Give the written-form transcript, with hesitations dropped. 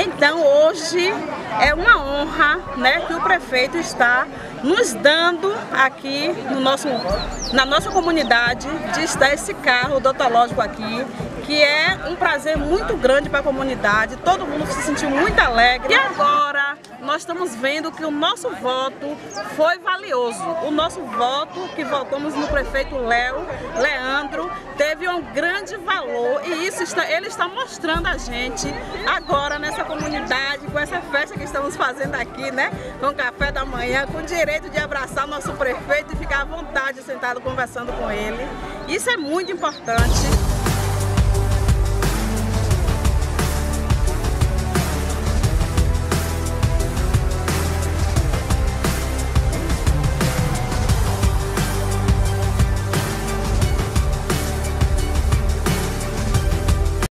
Então hoje é uma honra, né, que o prefeito está nos dando aqui na nossa comunidade de estar esse carro odontológico aqui, que é um prazer muito grande para a comunidade, todo mundo se sentiu muito alegre. E agora nós estamos vendo que o nosso voto foi valioso. O nosso voto que votamos no prefeito Leandro teve um grande valor e isso ele está mostrando a gente agora nessa comunidade, com essa festa que estamos fazendo aqui, né? Com café da manhã, com o direito de abraçar o nosso prefeito e ficar à vontade sentado conversando com ele. Isso é muito importante.